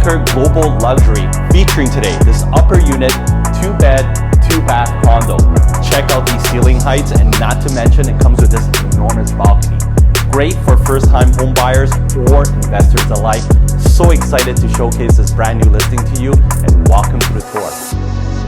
Anchor Global Luxury, featuring today this upper unit, 2-bed, 2-bath condo. Check out these ceiling heights, and not to mention it comes with this enormous balcony. Great for first-time home buyers or investors alike. So excited to showcase this brand new listing to you and walk them through the tour.